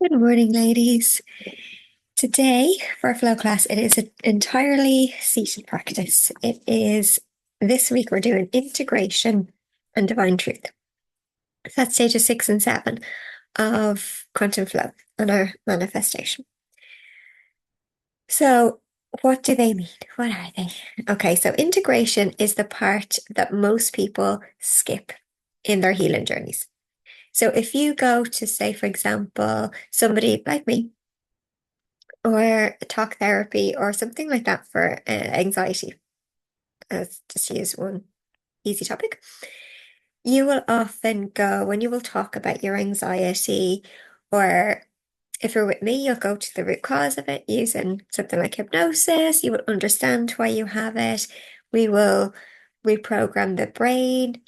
Good morning, ladies. Today for our flow class, it is an entirely seated practice. This week we're doing integration and divine truth. So that's stages 6 and 7 of quantum flow and our manifestation. So what do they mean? What are they? Okay, so integration is the part that most people skip in their healing journeys. So if you go to, say, for example, somebody like me, or talk therapy or something like that for anxiety, as just to use one easy topic, you will often go and you will talk about your anxiety, or if you're with me, you'll go to the root cause of it using something like hypnosis. You will understand why you have it. We will reprogram the brain.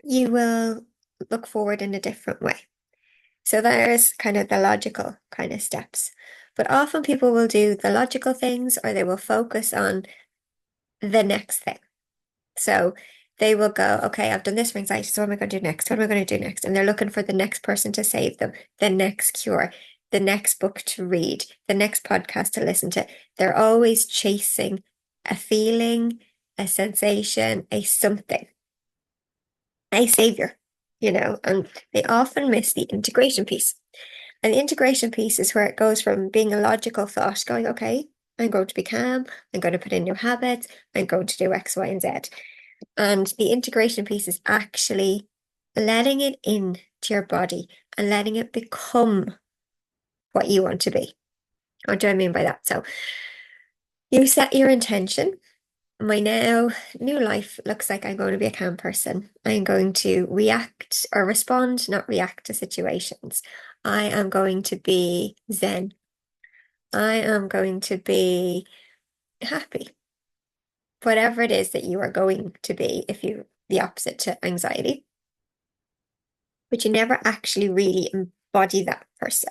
You will look forward in a different way. So there's kind of the logical kind of steps. But often people will do the logical things or they will focus on the next thing. So they will go, okay, I've done this for anxiety, so what am I going to do next? What am I going to do next? And they're looking for the next person to save them, the next cure, the next book to read, the next podcast to listen to. They're always chasing a feeling, a sensation, a something, a savior, and they often miss the integration piece. And the integration piece is where it goes from being a logical thought, going, okay, I'm going to be calm, I'm going to put in new habits, I'm going to do X, Y, and Z. And the integration piece is actually letting it in to your body and letting it become what you want to be. What do I mean by that? So you set your intention. My now new life looks like I'm going to be a calm person. I'm going to react or respond, not react to situations. I am going to be Zen. I am going to be happy. Whatever it is that you are going to be, if you the opposite to anxiety, but you never actually really embody that person.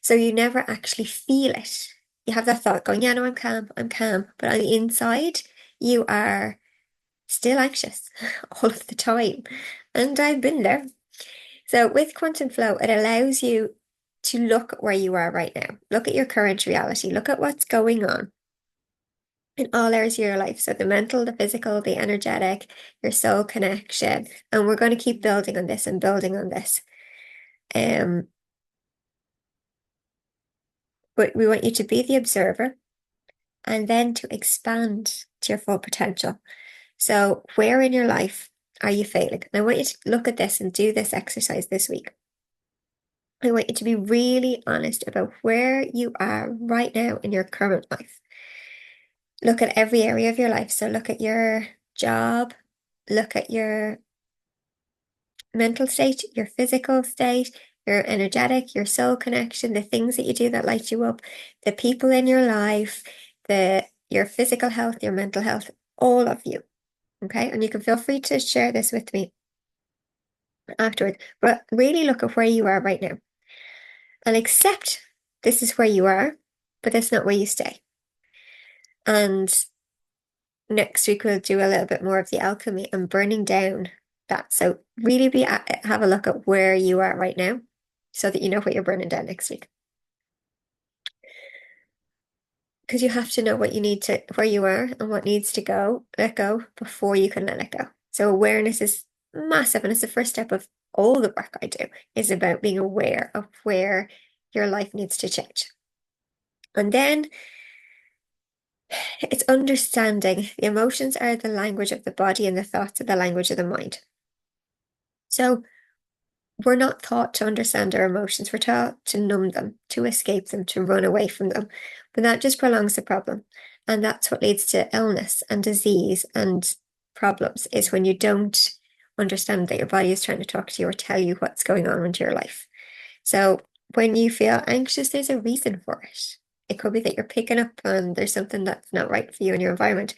So you never actually feel it. You have that thought going, yeah, no, I'm calm. But on the inside, you are still anxious all of the time. And I've been there. So with quantum flow, it allows you to look at where you are right now. Look at your current reality. Look at what's going on in all areas of your life. So the mental, the physical, the energetic, your soul connection. And we're going to keep building on this and building on this. But we want you to be the observer and then to expand to your full potential. So where in your life are you failing? And I want you to look at this and do this exercise this week. I want you to be really honest about where you are right now in your current life. Look at every area of your life. So look at your job, look at your mental state, your physical state, your energetic, your soul connection, the things that you do that light you up, the people in your life, your physical health, your mental health, all of you. Okay. And you can feel free to share this with me afterwards, but really look at where you are right now and accept this is where you are, but that's not where you stay. And next week we'll do a little bit more of the alchemy and burning down that. So really have a look at where you are right now so that you know what you're burning down next week. Because you have to know where you are and what needs to let go before you can let it go. So awareness is massive, and it's the first step of all the work I do is about being aware of where your life needs to change. And then it's understanding the emotions are the language of the body and the thoughts are the language of the mind. So we're not taught to understand our emotions. We're taught to numb them, to escape them, to run away from them. But that just prolongs the problem. And that's what leads to illness and disease and problems, is when you don't understand that your body is trying to talk to you or tell you what's going on in your life. So when you feel anxious, there's a reason for it. It could be that you're picking up on there's something that's not right for you in your environment.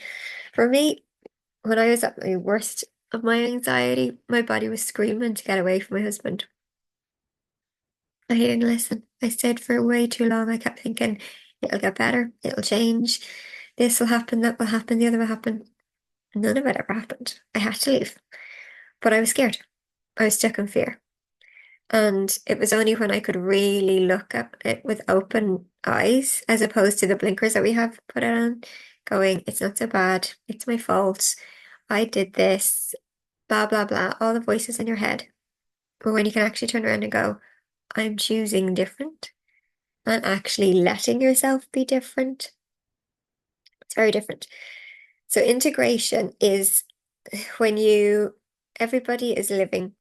For me, when I was at my worst of my anxiety, my body was screaming to get away from my husband. I didn't listen. I stayed for way too long. I kept thinking, it'll get better, it'll change, this will happen, that will happen, the other will happen. None of it ever happened. I had to leave, but I was scared. I was stuck in fear. And it was only when I could really look at it with open eyes, as opposed to the blinkers that we have put it on, going, it's not so bad, it's my fault, I did this, blah, blah, blah, all the voices in your head. But when you can actually turn around and go, I'm choosing different and actually letting yourself be different, it's very different. So integration is when everybody is living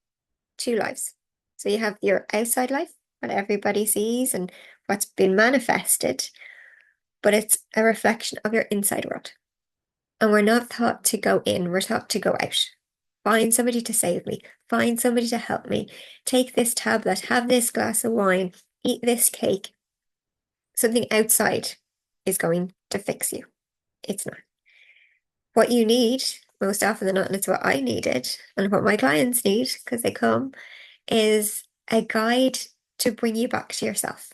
two lives. So you have your outside life, what everybody sees and what's been manifested, but it's a reflection of your inside world. And we're not taught to go in, we're taught to go out. Find somebody to save me, find somebody to help me, take this tablet, have this glass of wine, eat this cake. Something outside is going to fix you. It's not. What you need, most often than not, and it's what I needed and what my clients need because they come, is a guide to bring you back to yourself.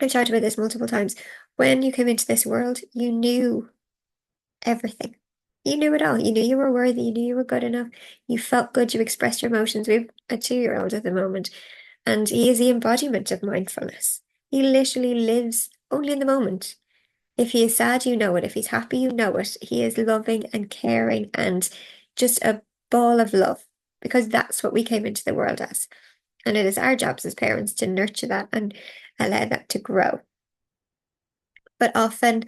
I've talked about this multiple times. When you came into this world, you knew everything. You knew it all. You knew you were worthy. You knew you were good enough. You felt good. You expressed your emotions. We have a 2-year-old at the moment, and he is the embodiment of mindfulness. He literally lives only in the moment. If he is sad, you know it. If he's happy, you know it. He is loving and caring and just a ball of love because that's what we came into the world as. And it is our jobs as parents to nurture that and allow that to grow. But often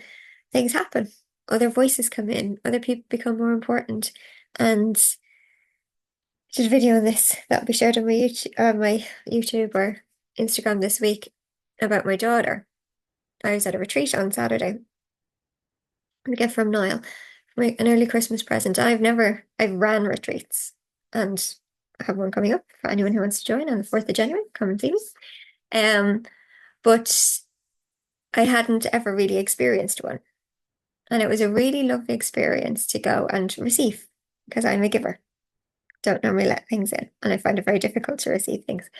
things happen. Other voices come in, other people become more important. And I did a video on this that'll be shared on my YouTube or Instagram this week about my daughter. I was at a retreat on Saturday. A gift from Niall, an early Christmas present. I've ran retreats and I have one coming up for anyone who wants to join on the 4th of January. Come and see me. But I hadn't ever really experienced one. And it was a really lovely experience to go and receive because I'm a giver. Don't normally let things in. And I find it very difficult to receive things.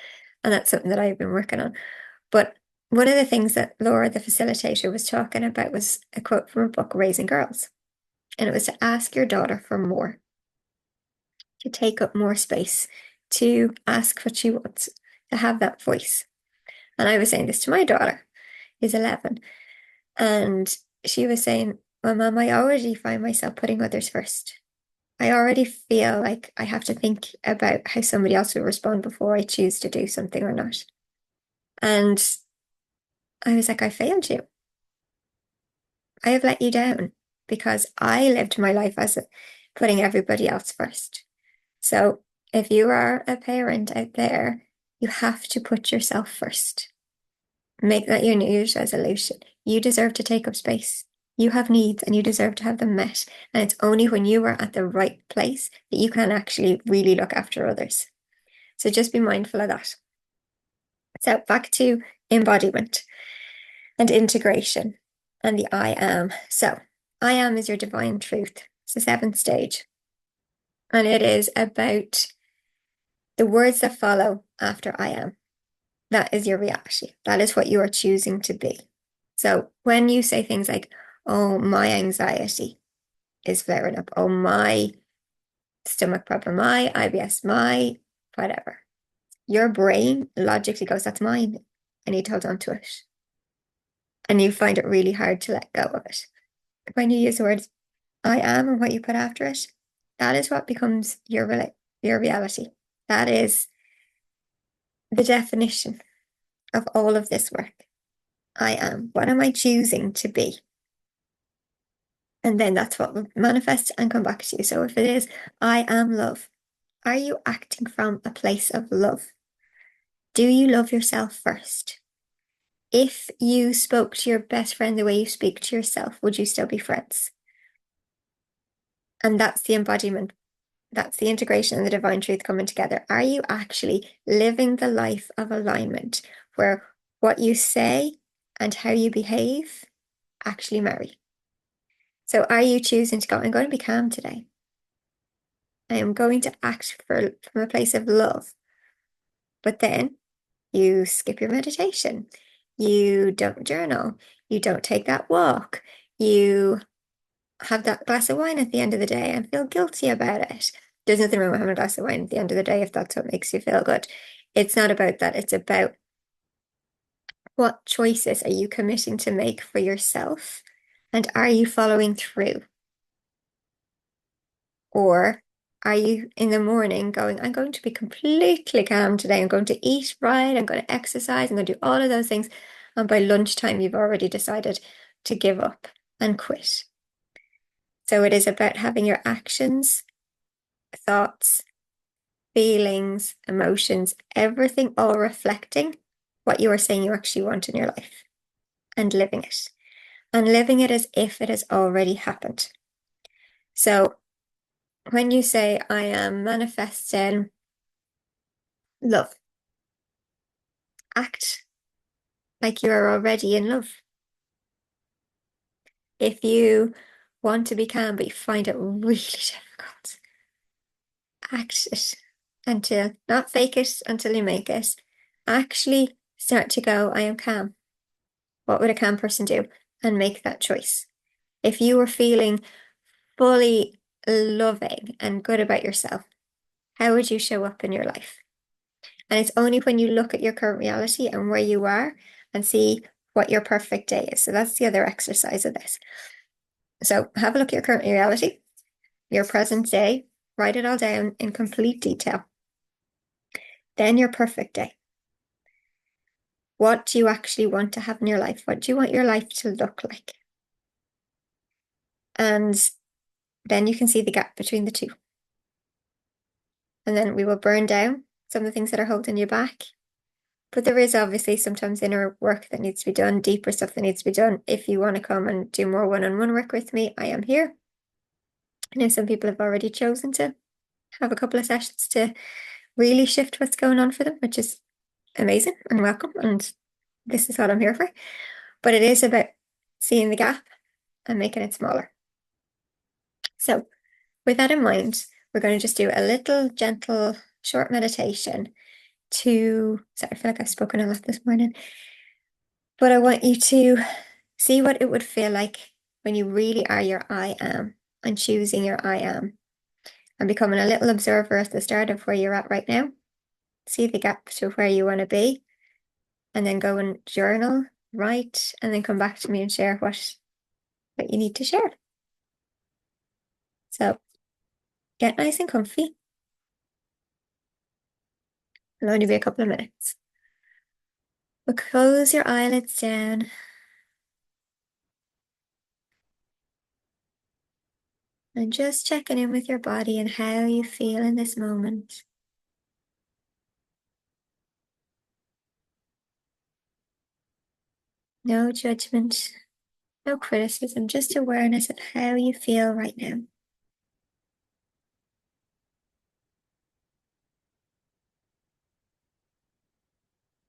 And that's something that I've been working on. But one of the things that Laura, the facilitator, was talking about was a quote from a book, Raising Girls. And it was to ask your daughter for more, to take up more space, to ask what she wants, to have that voice. And I was saying this to my daughter, who's 11. And she was saying, well, Mom, I already find myself putting others first. I already feel like I have to think about how somebody else will respond before I choose to do something or not. And I was like, I failed you. I have let you down because I lived my life as putting everybody else first. So if you are a parent out there, you have to put yourself first. Make that your New Year's resolution. You deserve to take up space. You have needs and you deserve to have them met. And it's only when you are at the right place that you can actually really look after others. So just be mindful of that. So back to embodiment and integration and the I am. So I am is your divine truth. It's the 7th stage. And it is about the words that follow after I am. That is your reality. That is what you are choosing to be. So when you say things like, oh, my anxiety is flaring up, oh, my stomach problem, my IBS, my whatever, your brain logically goes, that's mine. I need to hold on to it. And you find it really hard to let go of it. When you use the words I am and what you put after it, that is what becomes your reality. That is the definition of all of this work. I am. What am I choosing to be? And then that's what will manifest and come back to you. So if it is, I am love, are you acting from a place of love? Do you love yourself first? If you spoke to your best friend the way you speak to yourself, would you still be friends? And that's the embodiment. That's the integration and the divine truth coming together. Are you actually living the life of alignment where what you say and how you behave actually marry? So are you choosing to go, I'm going to be calm today. I am going to act from a place of love. But then you skip your meditation. You don't journal. You don't take that walk. You have that glass of wine at the end of the day and feel guilty about it. There's nothing wrong with having a glass of wine at the end of the day if that's what makes you feel good. It's not about that. It's about what choices are you committing to make for yourself? And are you following through? Or are you in the morning going, I'm going to be completely calm today. I'm going to eat right. I'm going to exercise. I'm going to do all of those things. And by lunchtime, you've already decided to give up and quit. So it is about having your actions, thoughts, feelings, emotions, everything all reflecting what you are saying you actually want in your life and living it. And living it as if it has already happened. So when you say, I am manifesting love, act like you are already in love. If you want to be calm, but you find it really difficult, act it until, not fake it until you make it. Actually start to go, I am calm. What would a calm person do? And make that choice. If you were feeling fully loving and good about yourself, how would you show up in your life? And it's only when you look at your current reality and where you are and see what your perfect day is. So that's the other exercise of this. So have a look at your current reality, your present day, write it all down in complete detail. Then your perfect day. What do you actually want to have in your life? What do you want your life to look like? And then you can see the gap between the two. And then we will burn down some of the things that are holding you back. But there is obviously sometimes inner work that needs to be done, deeper stuff that needs to be done. If you want to come and do more one-on-one work with me, I am here. I know some people have already chosen to have a couple of sessions to really shift what's going on for them, which is amazing and welcome. And this is what I'm here for. But it is about seeing the gap and making it smaller. So with that in mind, we're going to just do a little gentle, short meditation sorry, I feel like I've spoken a lot this morning, but I want you to see what it would feel like when you really are your I am and choosing your I am and becoming a little observer at the start of where you're at right now. See the gap to where you want to be, and then go and journal, write, and then come back to me and share what you need to share. So get nice and comfy. It'll only be a couple of minutes. But close your eyelids down. And just checking in with your body and how you feel in this moment. No judgment, no criticism, just awareness of how you feel right now.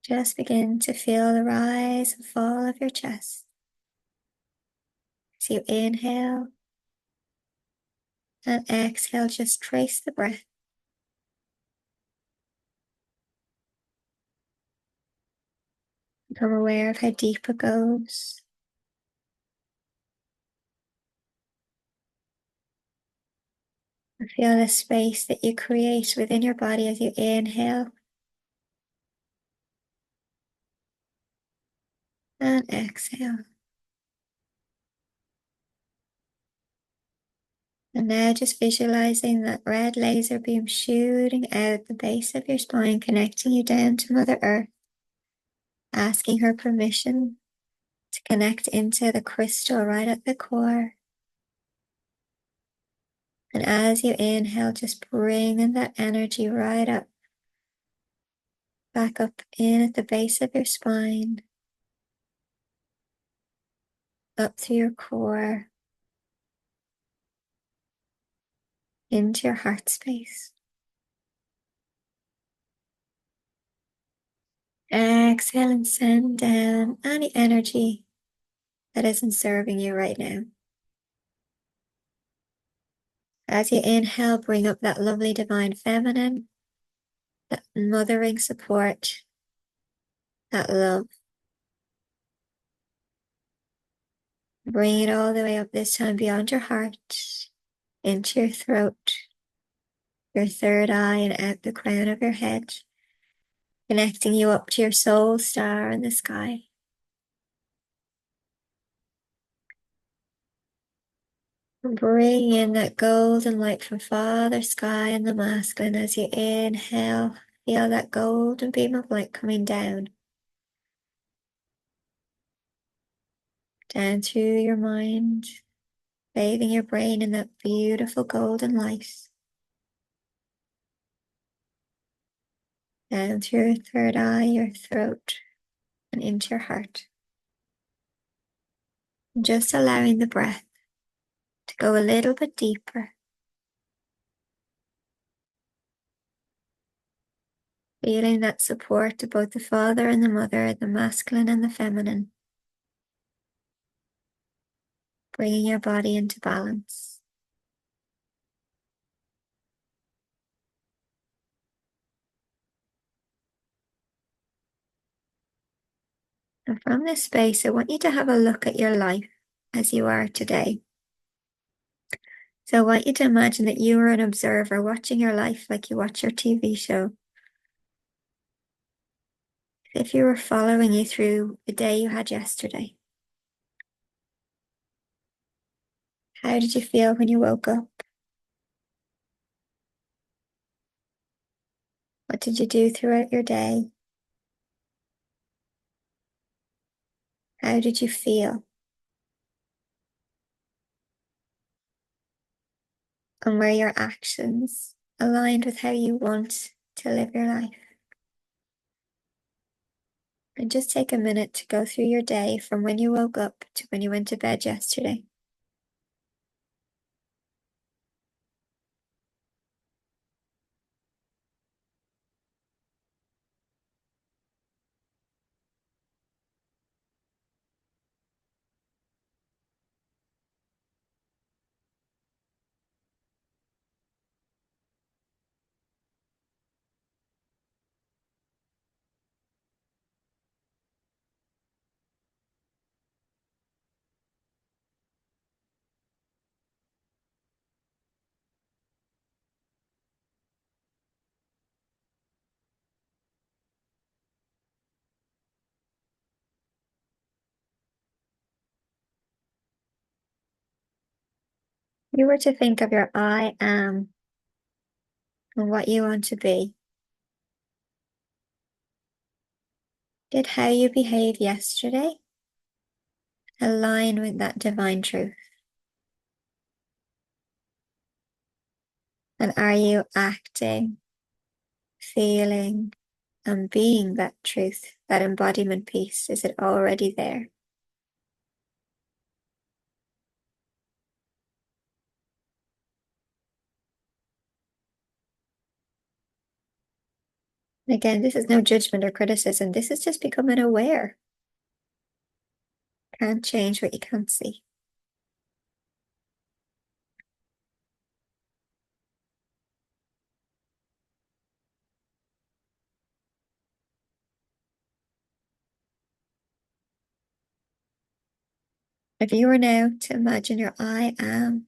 Just begin to feel the rise and fall of your chest. As you inhale and exhale, just trace the breath. Become aware of how deep it goes. And feel the space that you create within your body as you inhale and exhale. And now just visualizing that red laser beam shooting out the base of your spine, connecting you down to Mother Earth, asking her permission to connect into the crystal right at the core. And as you inhale, just bringing that energy right up, back up in at the base of your spine, up to your core, into your heart space. Exhale and send down any energy that isn't serving you right now. As you inhale, bring up that lovely divine feminine, that mothering support, that love. Bring it all the way up, this time beyond your heart, into your throat, your third eye, and out the crown of your head. connecting you up to your soul star in the sky. Bring in that golden light from Father Sky and the masculine as you inhale. Feel that golden beam of light coming down through your mind, bathing your brain in that beautiful golden light. Down through your third eye, your throat, and into your heart. And just allowing the breath to go a little bit deeper. Feeling that support to both the father and the mother, the masculine and the feminine. Bringing your body into balance. And from this space, I want you to have a look at your life as you are today. So I want you to imagine that you are an observer watching your life like you watch your TV show. If you were following you through the day you had yesterday. How did you feel when you woke up? What did you do throughout your day? How did you feel? And were your actions aligned with how you want to live your life? And just take a minute to go through your day from when you woke up to when you went to bed yesterday. You were to think of your I am and what you want to be. Did how you behaved yesterday align with that divine truth? And are you acting, feeling, and being that truth, that embodiment piece? Is it already there? Again, this is no judgment or criticism. This is just becoming aware. Can't change what you can't see. If you were now to imagine your I am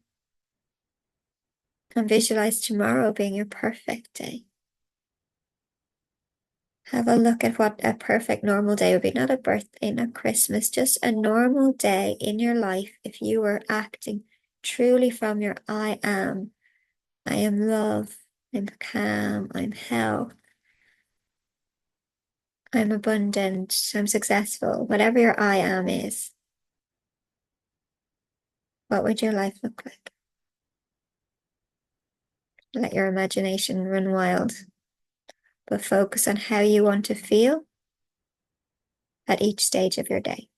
and visualize tomorrow being your perfect day. Have a look at what a perfect normal day would be. Not a birthday, not Christmas, just a normal day in your life if you were acting truly from your I am. I am love, I'm calm, I'm health, I'm abundant, I'm successful. Whatever your I am is, what would your life look like? Let your imagination run wild, but focus on how you want to feel at each stage of your day.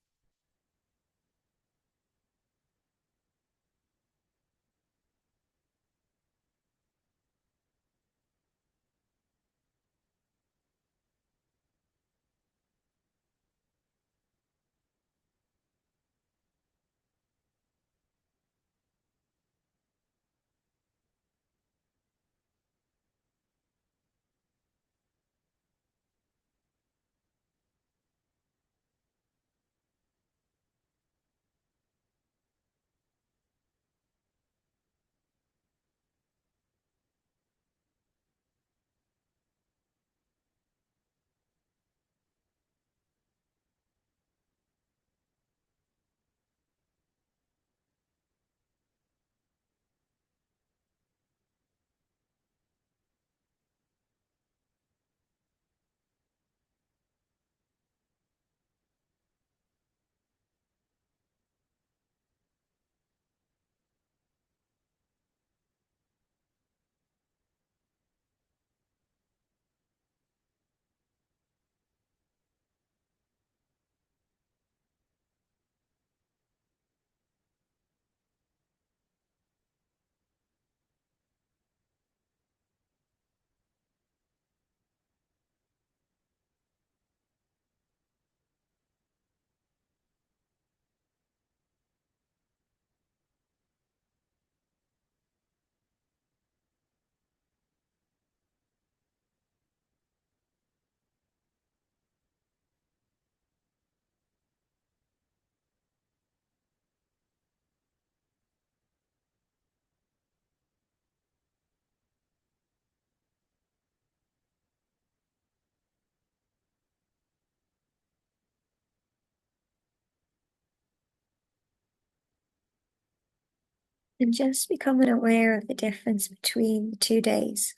And just becoming aware of the difference between the 2 days.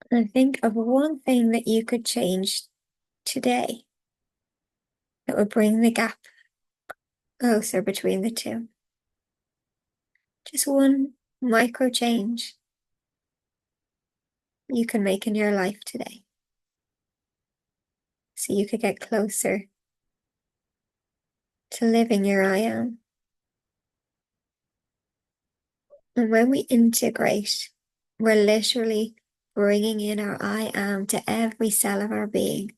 And think of one thing that you could change today that would bring the gap closer between the two. Just one micro change you can make in your life today. So you could get closer to living your I am. And when we integrate, we're literally bringing in our I am to every cell of our being.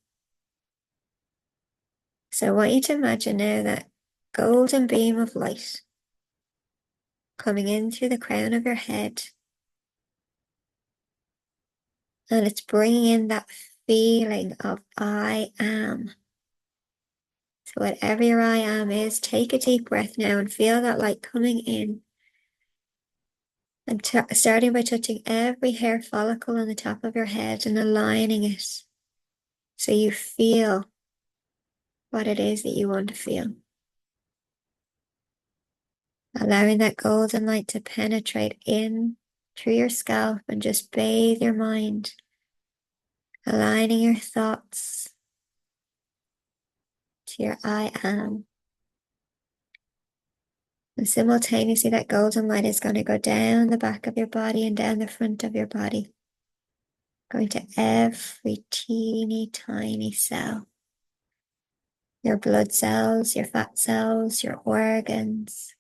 So I want you to imagine now that golden beam of light coming in through the crown of your head. And it's bringing in that feeling of I am. So whatever your I am is, take a deep breath now and feel that light coming in. And starting by touching every hair follicle on the top of your head and aligning it so you feel what it is that you want to feel. Allowing that golden light to penetrate in through your scalp and just bathe your mind, aligning your thoughts to your I am. And simultaneously, that golden light is going to go down the back of your body and down the front of your body, going to every teeny tiny cell. Your blood cells, your fat cells, your organs,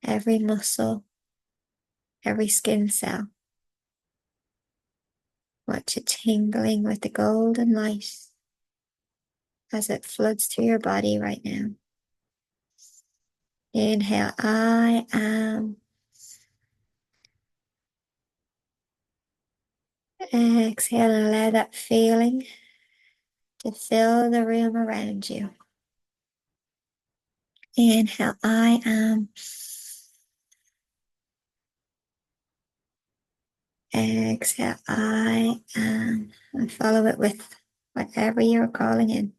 every muscle, every skin cell. Watch it tingling with the golden light as it floods through your body right now. Inhale, I am. Exhale and allow that feeling to fill the room around you. Inhale, I am. Exhale, I am. And follow it with whatever you're calling in.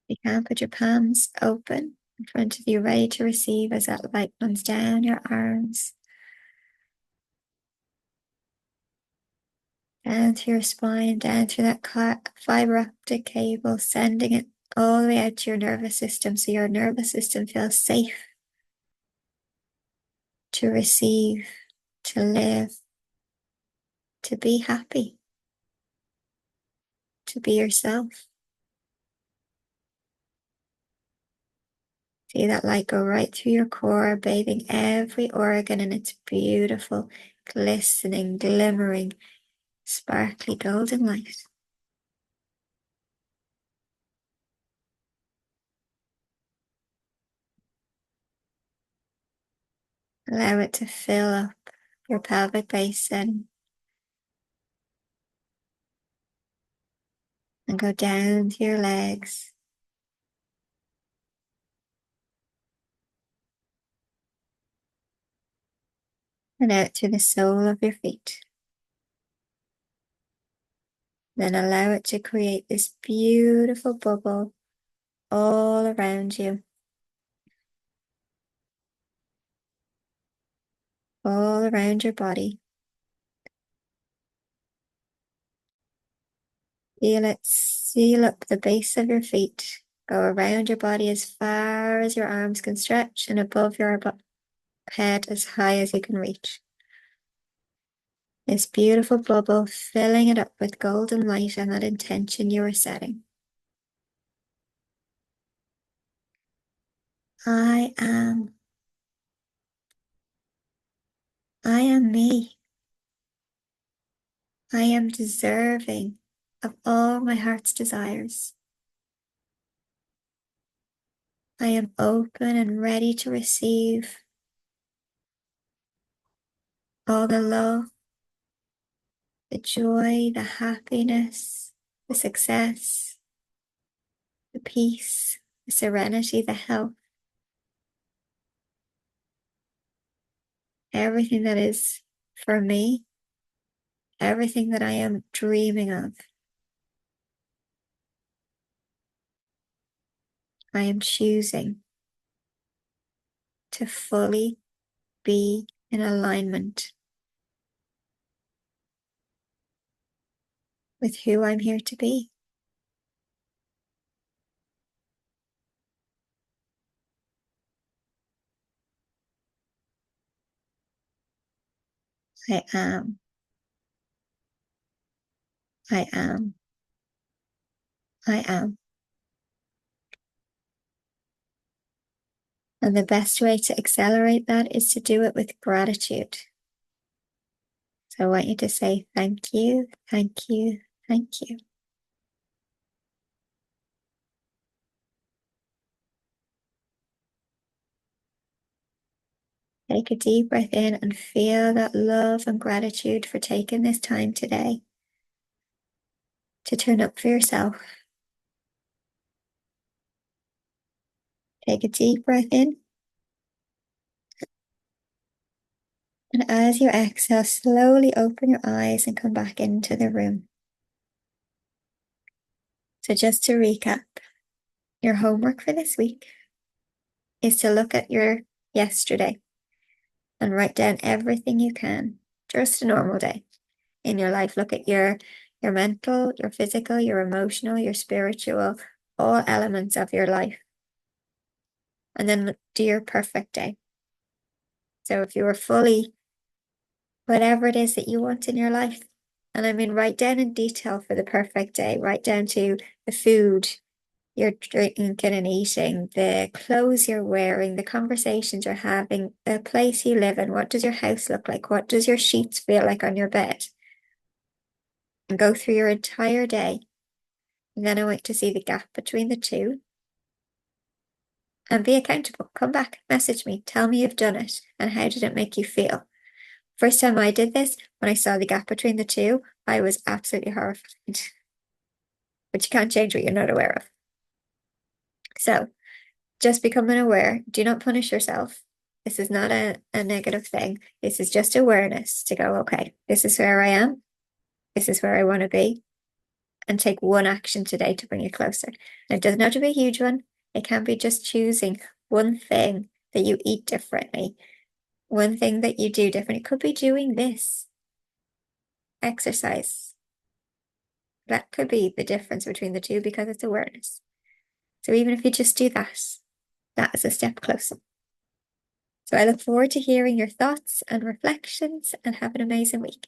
You can put your palms open in front of you, ready to receive as that light runs down your arms, down through your spine, down through that fiber optic cable, sending it all the way out to your nervous system so your nervous system feels safe to receive, to live, to be happy, to be yourself. See that light go right through your core, bathing every organ in its beautiful, glistening, glimmering, sparkly golden light. Allow it to fill up your pelvic basin and go down to your legs. And out to the sole of your feet. Then allow it to create this beautiful bubble all around you, all around your body. Feel it seal up the base of your feet. Go around your body as far as your arms can stretch and above your head as high as you can reach. This beautiful bubble, filling it up with golden light and that intention you are setting. I am. I am me. I am deserving of all my heart's desires. I am open and ready to receive all the love, the joy, the happiness, the success, the peace, the serenity, the health everything that is for me, everything that I am dreaming of. I am choosing to fully be in alignment with who I'm here to be. I am, I am, I am. And the best way to accelerate that is to do it with gratitude. So I want you to say thank you, thank you, thank you. Take a deep breath in and feel that love and gratitude for taking this time today to turn up for yourself. Take a deep breath in. And as you exhale, slowly open your eyes and come back into the room. So just to recap, your homework for this week is to look at your yesterday and write down everything you can, just a normal day in your life. Look at your mental, your physical, your emotional, your spiritual, all elements of your life. And then do your perfect day. So if you were fully, whatever it is that you want in your life, and I mean, write down in detail for the perfect day, write down to the food you're drinking and eating, the clothes you're wearing, the conversations you're having, the place you live in. What does your house look like? What does your sheets feel like on your bed? And go through your entire day. And then I want to see the gap between the two and be accountable. Come back, message me, tell me you've done it and how did it make you feel? First time I did this, when I saw the gap between the two, I was absolutely horrified. But you can't change what you're not aware of. So just becoming aware. Do not punish yourself. This is not a negative thing. This is just awareness to go, okay, this is where I am. This is where I want to be. And take one action today to bring you closer. And it doesn't have to be a huge one. It can be just choosing one thing that you eat differently, one thing that you do different. It could be doing this exercise. That could be the difference between the two because it's awareness. So even if you just do that, that is a step closer. So I look forward to hearing your thoughts and reflections and have an amazing week.